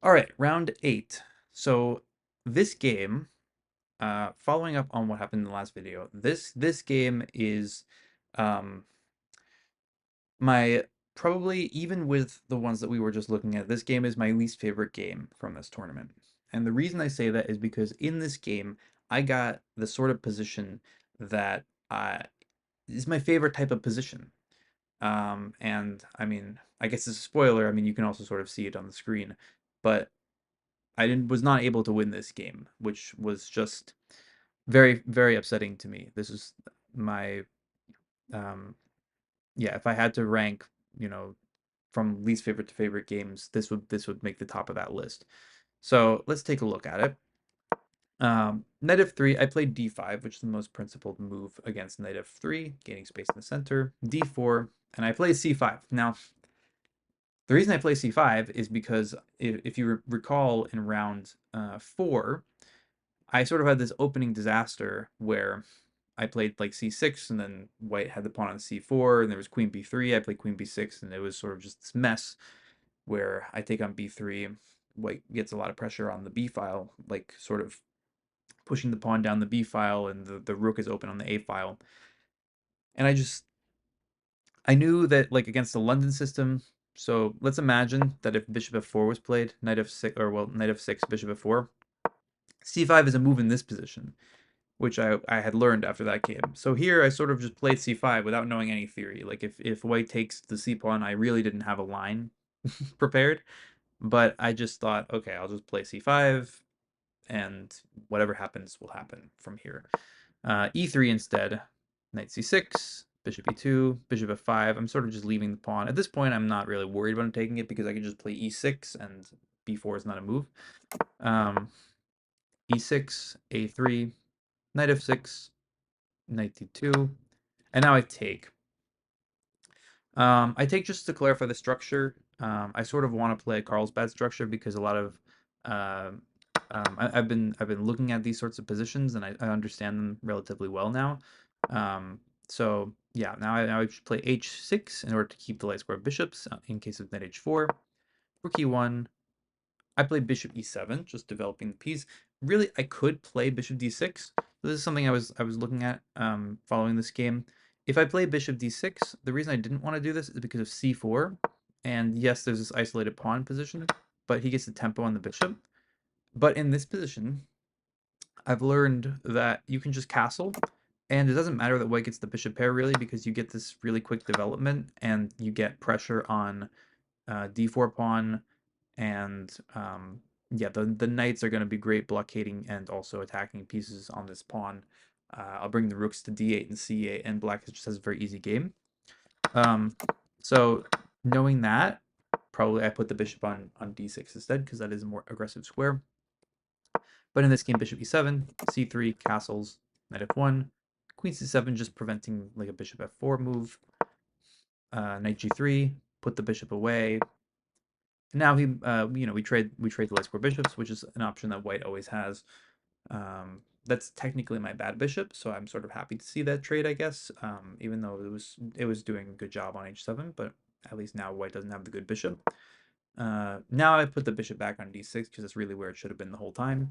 All right, round eight. So this game, following up on what happened in the last video, this game is um my probably even with the ones that we were just looking at, this game is my least favorite game from this tournament. And the reason I say that is because in this game, I got the sort of position that is my favorite type of position. And I mean, I guess it's a spoiler. I mean, you can also sort of see it on the screen, but was not able to win this game, which was just very, very upsetting to me. This is my um yeah, if I had to rank, you know, from least favorite to favorite games, this would make the top of that list. So let's take a look at it. Knight f3, I played d5, which is the most principled move against knight f3, gaining space in the center, d4, and I played c5. Now, the reason I play c5 is because if you recall in round 4, I sort of had this opening disaster where I played like c6 and then white had the pawn on c4 and there was queen b3. I played queen b6 and it was sort of just this mess where I take on b3. White gets a lot of pressure on the b file, like sort of pushing the pawn down the b file and the rook is open on the a file. And I knew that like against the London system, so let's imagine that if bishop f4 was played, knight f6, or well, knight f6, bishop f4, c5 is a move in this position, which I had learned after that game. So here I sort of just played c5 without knowing any theory. Like if white takes the c pawn, I really didn't have a line prepared, but I just thought, okay, I'll just play c5 and whatever happens will happen from here. E3 instead, knight c6, bishop e2, bishop f5. I'm sort of just leaving the pawn. At this point, I'm not really worried about taking it because I can just play e6 and b4 is not a move. Um, e6, a3, knight f6, knight d2, and now I take. I take just to clarify the structure. I sort of want to play a Carlsbad structure because a lot of uh, I've been looking at these sorts of positions and I understand them relatively well now. So yeah, now I should play h6 in order to keep the light square bishops in case of knight h4. Rook e1, I played bishop e7, just developing the piece. Really, I could play bishop d6. This is something I was looking at following this game. If I play bishop d6, the reason I didn't want to do this is because of c4. And yes, there's this isolated pawn position, but he gets the tempo on the bishop. But in this position, I've learned that you can just castle, and it doesn't matter that white gets the bishop pair really, because you get this really quick development, and you get pressure on d4 pawn, and yeah, the knights are going to be great blockading and also attacking pieces on this pawn. I'll bring the rooks to d8 and c8, and black just has a very easy game. So knowing that, probably I put the bishop on d6 instead because that is a more aggressive square. But in this game, bishop e7, c3, castles, knight f1, queen c7, just preventing like a bishop f4 move. Knight g3, put the bishop away. Now we trade the light square bishops, which is an option that white always has. That's technically my bad bishop, so I'm sort of happy to see that trade, I guess. Even though it was doing a good job on h7, but at least now white doesn't have the good bishop. Now I put the bishop back on d6 because that's really where it should have been the whole time.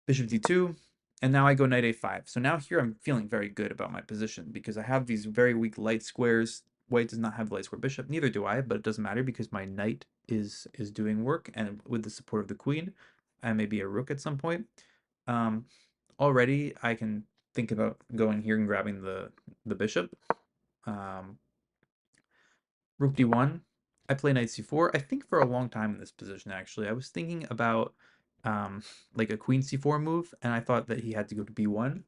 Bishop d2, and now I go knight a5. So now here I'm feeling very good about my position because I have these very weak light squares. White does not have the light square bishop, neither do I, but it doesn't matter because my knight is doing work, and with the support of the queen, I may be a rook at some point. Um, Already I can think about going here and grabbing the bishop. Um, Rook d1. I play knight c4. I think for a long time in this position, actually. I was thinking about um, like a queen c4 move, and I thought that he had to go to b1.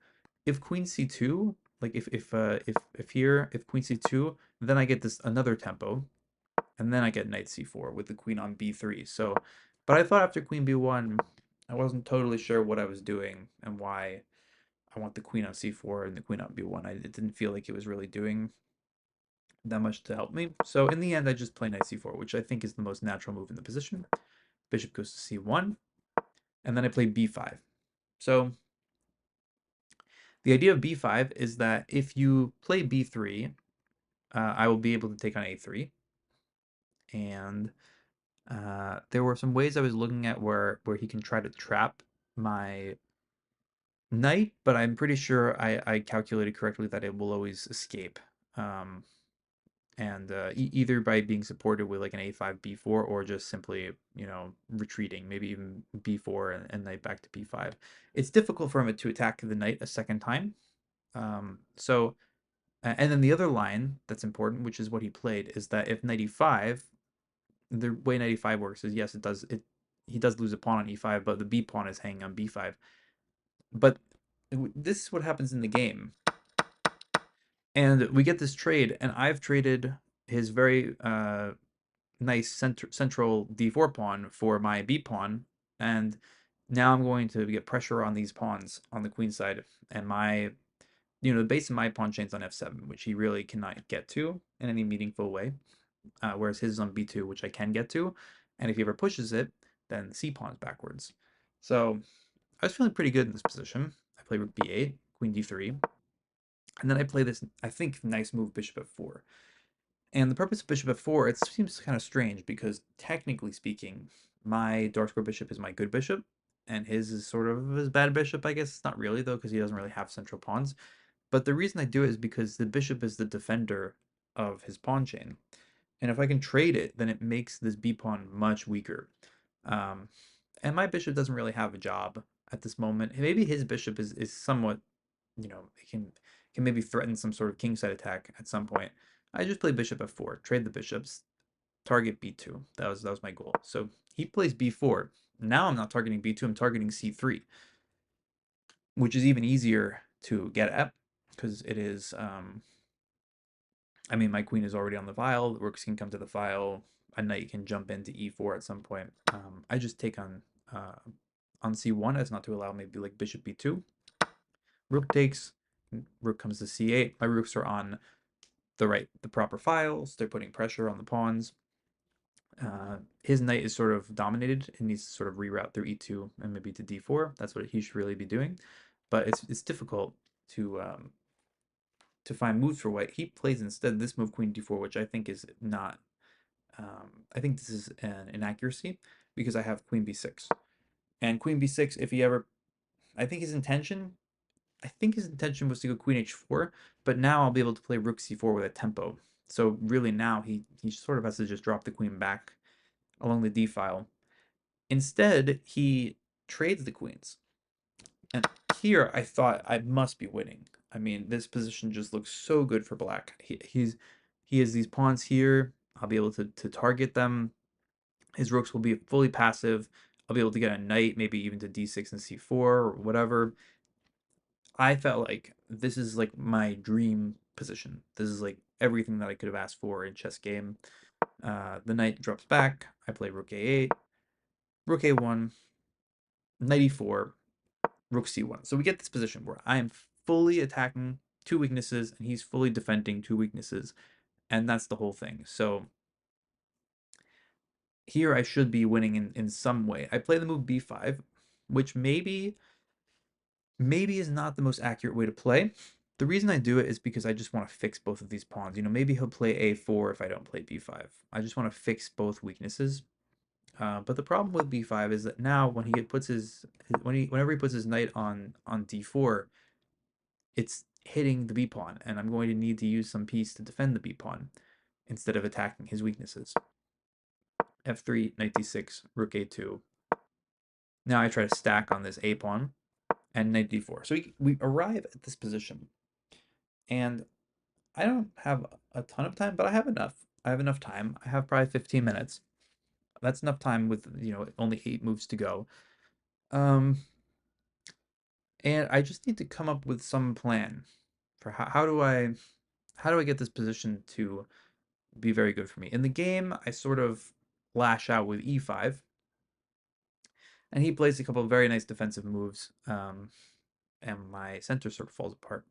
If queen c2, like if queen c2, then I get this another tempo, and then I get knight c4 with the queen on b3. So, but I thought after queen b1, I wasn't totally sure what I was doing and why I want the queen on c4 and the queen on b1. It didn't feel like it was really doing that much to help me. So in the end, I just play knight c4, which I think is the most natural move in the position. Bishop goes to c1, and then I play b5. So the idea of b5 is that if you play b3, I will be able to take on a3, and There were some ways I was looking at where he can try to trap my knight, but I'm pretty sure I calculated correctly that it will always escape. Um, and either by being supported with like an a5 b4 or just simply retreating, maybe even b4 and knight back to b5. It's difficult for him to attack the knight a second time. So and then the other line that's important, which is what he played, is that if knight e5, the way knight e5 works is, yes, it he does lose a pawn on e5, but the b pawn is hanging on b5. But this is what happens in the game. And we get this trade, and I've traded his very nice central d4 pawn for my b pawn, and now I'm going to get pressure on these pawns on the queen side, and the base of my pawn chain's on f7, which he really cannot get to in any meaningful way, whereas his is on b2, which I can get to, and if he ever pushes it, then c pawn's backwards. So I was feeling pretty good in this position. I play rook b8, queen d3, and then I play this, I think, nice move, bishop f4. And the purpose of bishop f4, it seems kind of strange because technically speaking, my dark square bishop is my good bishop, and his is sort of his bad bishop, I guess. It's not really, though, because he doesn't really have central pawns. But the reason I do it is because the bishop is the defender of his pawn chain. And if I can trade it, then it makes this b pawn much weaker. Um, and my bishop doesn't really have a job at this moment. Maybe his bishop is somewhat, it can maybe threaten some sort of kingside attack at some point. I just play bishop f4, trade the bishops, target b2. That was my goal. So he plays b4. Now I'm not targeting b2, I'm targeting c3, which is even easier to get at because it is I mean, my queen is already on the file. The rooks can come to the file. A knight can jump into e4 at some point. I just take on c1 as not to allow maybe like bishop b2. Rook takes. Rook comes to c8. My rooks are on the proper files. They're putting pressure on the pawns. His knight is sort of dominated and needs to sort of reroute through e2 and maybe to d4. That's what he should really be doing. But it's difficult to find moves for white. He plays instead this move, queen d4, which I think is not. I think this is an inaccuracy because I have queen b6. And queen b6, if he ever, I think his intention, was to go queen h4, but now I'll be able to play rook c4 with a tempo. So really now he sort of has to just drop the queen back along the d file. Instead, he trades the queens. And here I thought I must be winning. I mean, this position just looks so good for black. He has these pawns here. I'll be able to target them. His rooks will be fully passive. I'll be able to get a knight, maybe even to d6 and c4 or whatever. I felt like this is like my dream position. This is like everything that I could have asked for in chess game. The knight drops back. I play rook a8, rook a1, knight e4, rook c1. So we get this position where I am fully attacking two weaknesses and he's fully defending two weaknesses. And that's the whole thing. So here I should be winning in some way. I play the move b5, which maybe is not the most accurate way to play. The reason I do it is because I just want to fix both of these pawns. Maybe he'll play a4 if I don't play b5. I just want to fix both weaknesses. But the problem with b5 is that now when he puts whenever he puts his knight on d4, it's hitting the b pawn, and I'm going to need to use some piece to defend the b pawn instead of attacking his weaknesses. f3, knight d6, rook a2. Now I try to stack on this a pawn and knight d4. So we arrive at this position, and I don't have a ton of time, but I have enough. I have enough time. I have probably 15 minutes. That's enough time with only 8 moves to go. Um, and I just need to come up with some plan for how do I get this position to be very good for me. In the game, I sort of lash out with e5, and he plays a couple of very nice defensive moves, and my center sort of falls apart.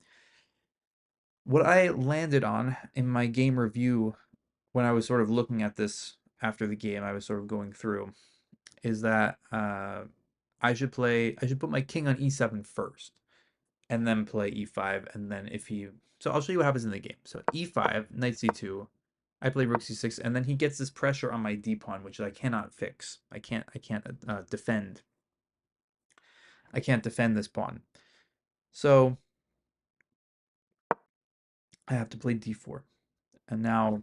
What I landed on in my game review when I was sort of looking at this after the game, I was sort of going through, is that I should put my king on e7 first, and then play e5, and then so I'll show you what happens in the game. So e5, knight c2, I play rook c6, and then he gets this pressure on my d pawn, which I cannot fix. I can't defend. I can't defend this pawn. So I have to play d4. And now,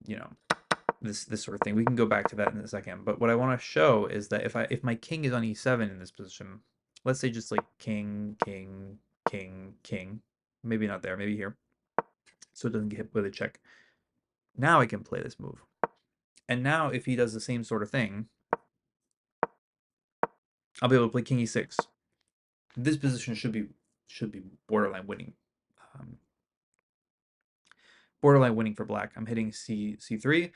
you know, this sort of thing. We can go back to that in a second. But what I want to show is that if my king is on e7 in this position, let's say just like king, king, king, king, maybe not there, maybe here, so it doesn't get hit with a check. Now I can play this move. And now if he does the same sort of thing, I'll be able to play king e6. This position should be um, borderline winning for black. I'm hitting c3.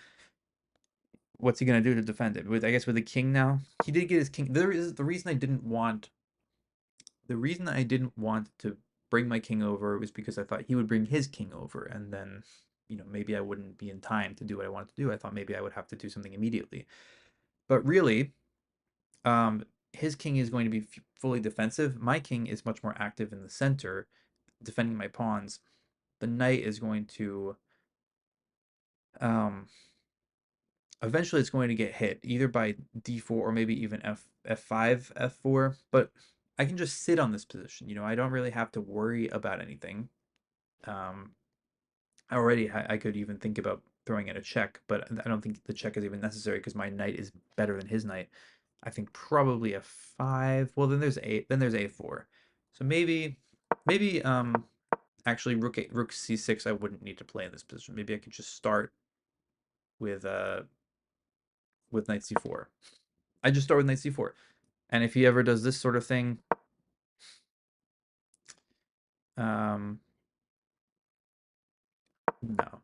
What's he gonna do to defend it? I guess with the king now, he did get his king. There is the reason I didn't want to bring my king over was because I thought he would bring his king over, and then maybe I wouldn't be in time to do what I wanted to do. I thought maybe I would have to do something immediately, but really, his king is going to be fully defensive. My king is much more active in the center, defending my pawns. The knight is going to um, eventually it's going to get hit either by d4 or maybe even f5, f4. But I can just sit on this position. I don't really have to worry about anything. Um, Already, I could even think about throwing in a check, but I don't think the check is even necessary because my knight is better than his knight. I think probably f5. Well, then there's a4. So maybe actually rook c6 I wouldn't need to play in this position. Maybe I could just start with knight c4. I just start with knight c4. And if he ever does this sort of thing, um, no.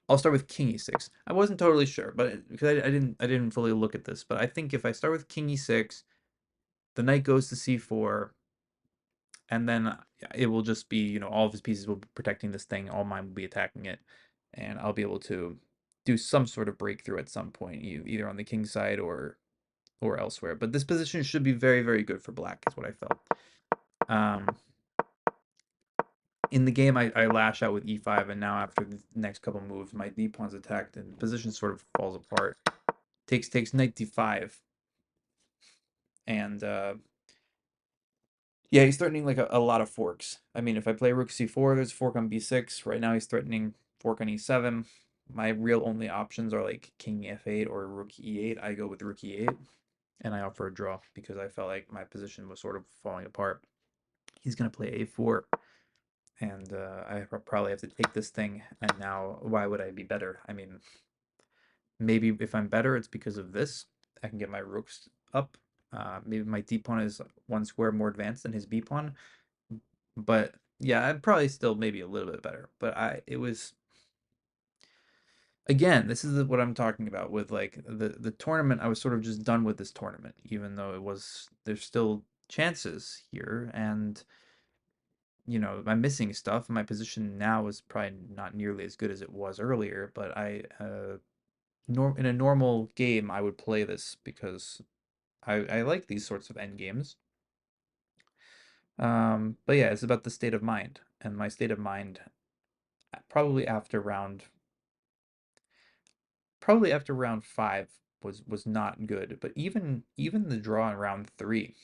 I'll start with king e6. I wasn't totally sure, but because I didn't fully look at this, but I think if I start with king e6, the knight goes to c4, and then it will just be, all of his pieces will be protecting this thing, all mine will be attacking it, and I'll be able to do some sort of breakthrough at some point, either on the king side or elsewhere. But this position should be very, very good for black, is what I felt. In the game, I lash out with e5, and now after the next couple moves, my d pawn's attacked, and the position sort of falls apart. Takes knight d5, and yeah, he's threatening like a lot of forks. I mean, if I play rook c4, there's a fork on b6. Right now, he's threatening fork on e7. My real only options are like king f8 or rook e8. I go with rook e8, and I opt for a draw because I felt like my position was sort of falling apart. He's gonna play a4. And I probably have to take this thing. And now, why would I be better? I mean, maybe if I'm better, it's because of this. I can get my rooks up. Maybe my d pawn is one square more advanced than his b pawn. But yeah, I'm probably still maybe a little bit better. But it was again, this is what I'm talking about with like the tournament. I was sort of just done with this tournament, even though there's still chances here, and I'm missing stuff. My position now is probably not nearly as good as it was earlier, but in a normal game, I would play this because I like these sorts of end games. But yeah, it's about the state of mind, and my state of mind probably after round probably after round five was not good. But even the draw in round three,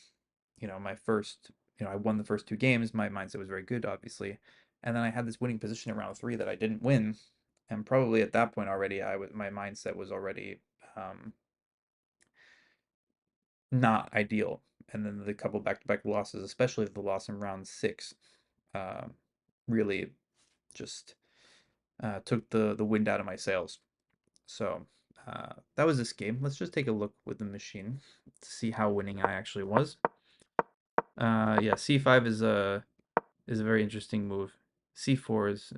my first, I won the first two games. My mindset was very good, obviously, and then I had this winning position in round three that I didn't win, and probably at that point already, my mindset was already not ideal. And then the couple back-to-back losses, especially the loss in round six, uh, really just took the wind out of my sails. So that was this game. Let's just take a look with the machine to see how winning I actually was. Yeah, c5 is a very interesting move. C4 is,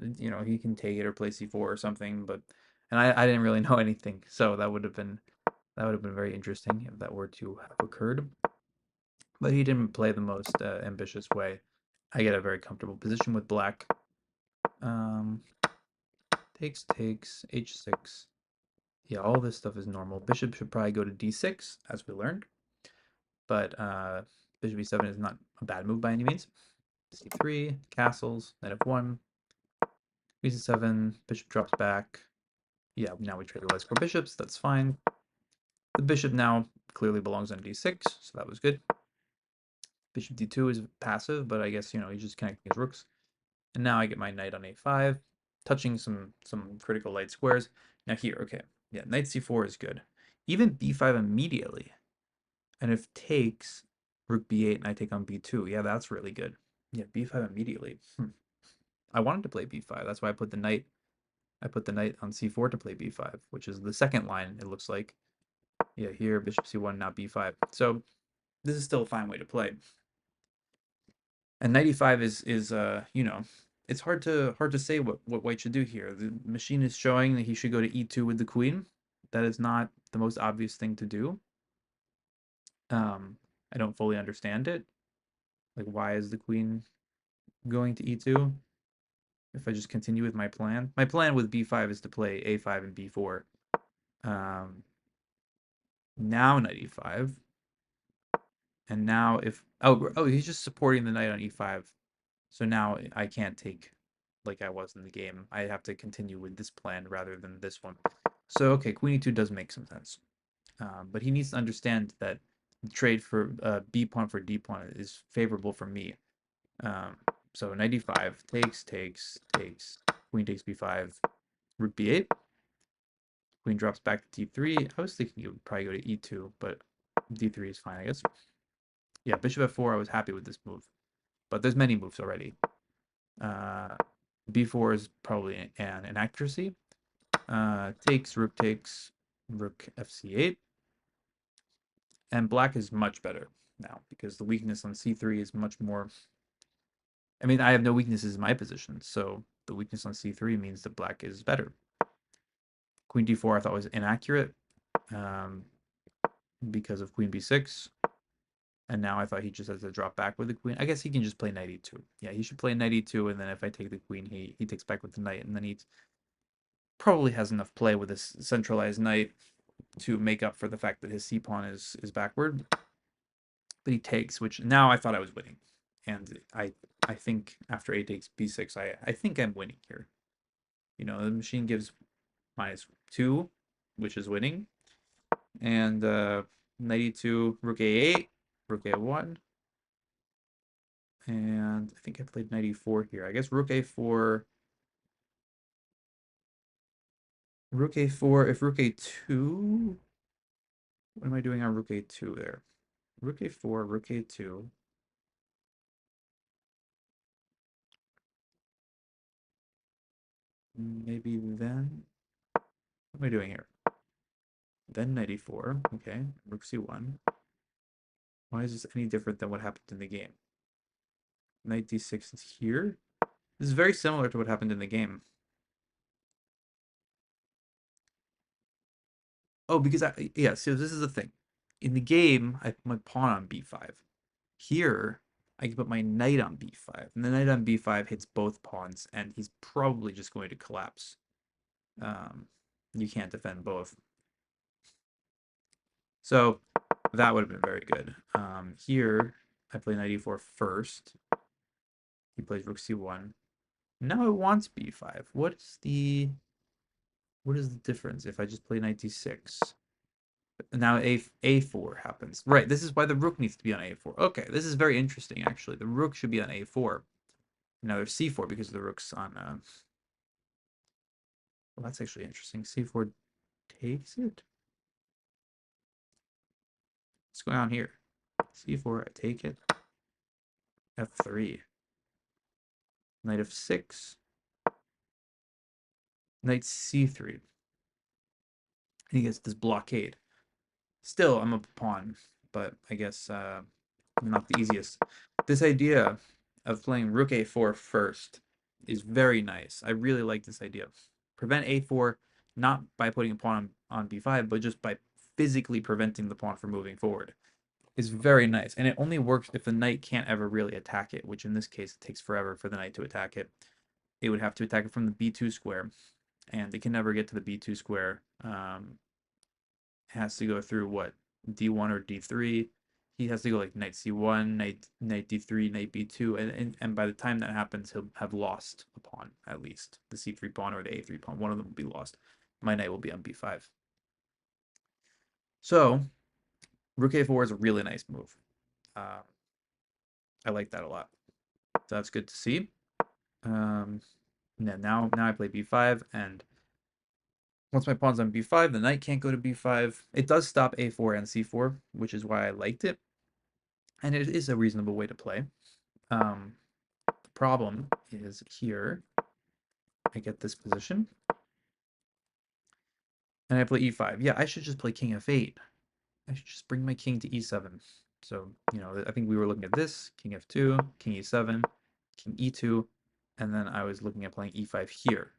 he can take it or play c4 or something, but and I didn't really know anything, so that would have been very interesting if that were to have occurred. But he didn't play the most ambitious way. I get a very comfortable position with black. Um, takes h6. Yeah, all this stuff is normal. Bishop should probably go to d6, as we learned. But bishop e7 is not a bad move by any means. c3, castles, knight f1. Queen c7, bishop drops back. Yeah, now we trade the last 4 bishops, that's fine. The bishop now clearly belongs on d6, so that was good. Bishop d2 is passive, but I guess, he's just connecting his rooks. And now I get my knight on a5, touching some critical light squares. Now here, okay, yeah, knight c4 is good. Even b5 immediately. And if takes, rook b8, and I take on b2, yeah, that's really good. Yeah, b5 immediately. I wanted to play b5, that's why I put the knight. I put the knight on c4 to play b5, which is the second line, it looks like. Yeah, here, bishop c1, now b5. So this is still a fine way to play. And 95 is it's hard to say what white should do here. The machine is showing that he should go to e2 with the queen. That is not the most obvious thing to do. I don't fully understand it. Like, why is the queen going to e2? If I just continue with my plan. My plan with b5 is to play a5 and b4. Now knight e5. And now if he's just supporting the knight on e5. So now I can't take like I was in the game. I have to continue with this plan rather than this one. So okay, queen e2 does make some sense. But he needs to understand that the trade for b pawn for d pawn is favorable for me. Um, so knight e5 takes, queen takes b5, rook b8, queen drops back to d3. I was thinking it would probably go to e2, but d3 is fine, I guess. Yeah, bishop f4. I was happy with this move, but there's many moves already. Uh, b4 is probably an inaccuracy. Takes, rook fc8. And black is much better now because the weakness on c3 is much more. I mean, I have no weaknesses in my position, so the weakness on c3 means that black is better. Queen d4 I thought was inaccurate um, because of queen b6. And now I thought he just has to drop back with the queen. I guess he can just play knight e2. Yeah, he should play knight e2, and then if I take the queen, he takes back with the knight, and then he probably has enough play with this centralized knight to make up for the fact that his c pawn is backward. But he takes, which now I thought I was winning, and I think after a takes b6, I think I'm winning here. The machine gives -2, which is winning, and knight e2, rook a8, rook a1, and I think I played knight e4 here. I guess rook a4, rook a4. If rook a2, what am I doing on rook a2 there? Rook a4, rook a2. Maybe then. What am I doing here? Then knight e4. Okay, rook c1. Why is this any different than what happened in the game? Knight d6 is here. This is very similar to what happened in the game. Oh, because yeah, so this is the thing. In the game, I put my pawn on b5. Here, I can put my knight on b5. And the knight on b5 hits both pawns, and he's probably just going to collapse. You can't defend both. So that would have been very good. Here, I play knight e4 first. He plays rook c1. Now it wants b5. What is the difference if I just play knight d6? Now a4 happens. Right, this is why the rook needs to be on a4. Okay, this is very interesting, actually. The rook should be on a4. Now there's c4 because the rook's on... Well, that's actually interesting. c4 takes it? What's going on here? c4, I take it. f3. Knight f6. Knight c3. And he gets this blockade. Still, I'm a pawn, but I guess not the easiest. This idea of playing rook a4 first is very nice. I really like this idea. Prevent a4 not by putting a pawn on b5, but just by physically preventing the pawn from moving forward. Is very nice, and it only works if the knight can't ever really attack it, which in this case it takes forever for the knight to attack it. It would have to attack it from the b2 square, and it can never get to the b2 square. Has to go through what, d1 or d3. he has to go like knight c1, knight d3, knight b2, and by the time that happens, he'll have lost a pawn at least. The c3 pawn or the a3 pawn, one of them will be lost. My knight will be on b5. So rook a4 is a really nice move. Uh, I like that a lot. So that's good to see. Um, now I play b5, and once my pawn's on b5, the knight can't go to b5. It does stop a4 and c4, which is why I liked it, and it is a reasonable way to play. The problem is here. I get this position, and I play e5. Yeah, I should just play king f8. I should just bring my king to e7. So, I think we were looking at this, king f2, king e7, king e2, and then I was looking at playing e5 here.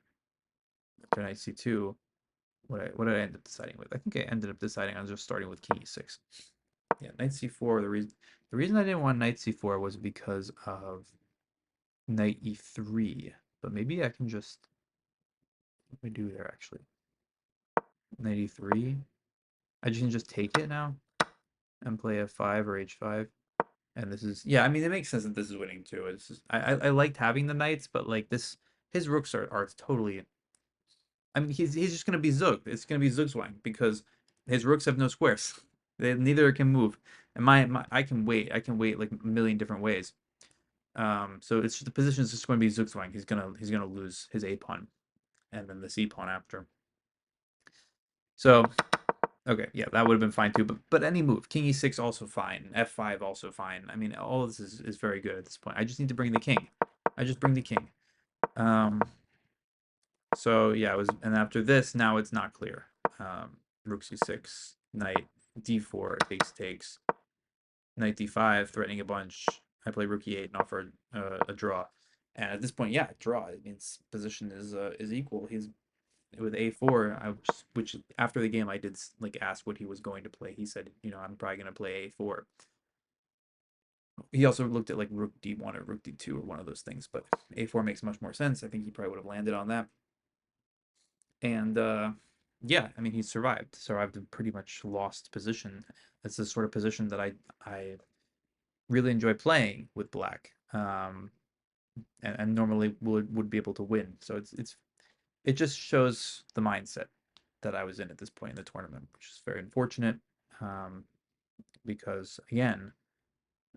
After knight c2, what did I end up deciding with? I think I ended up deciding on just starting with king e6. Yeah, knight c4. The reason I didn't want knight c4 was because of knight e3. But maybe I can just what do we do there actually? Knight e3. I can just take it now and play f5 or h5. And this is yeah, I mean it makes sense that this is winning too. It's just I liked having the knights, but like this his rooks are totally I mean he's just gonna be Zug. It's gonna be Zugzwang because his rooks have no squares. Neither can move. And my I can wait. I can wait like a million different ways. So it's just, the position is just going to be Zugzwang. He's gonna lose his a pawn and then the c pawn after. So okay, yeah, that would have been fine too. But any move, king e6 also fine, f5 also fine. I mean, all of this is very good at this point. I just need to bring the king. I just bring the king. Um, so yeah, it was, and after this, now it's not clear. Rook c6, knight d4 takes, knight d5, threatening a bunch. I play rook e8 and offer a draw. And at this point, yeah, draw. It means position is equal. He's with a4. Which after the game I did like ask what he was going to play. He said, I'm probably going to play a4. He also looked at like rook d1 or rook d2 or one of those things, but a4 makes much more sense. I think he probably would have landed on that. And yeah, I mean he survived a pretty much lost position. It's the sort of position that I really enjoy playing with black. And normally would be able to win. So it just shows the mindset that I was in at this point in the tournament, which is very unfortunate. Um, because again,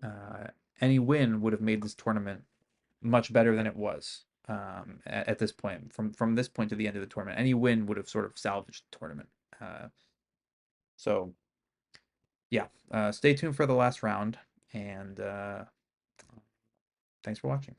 uh, any win would have made this tournament much better than it was at this point. From this point to the end of the tournament, any win would have sort of salvaged the tournament. So yeah, stay tuned for the last round, and thanks for watching.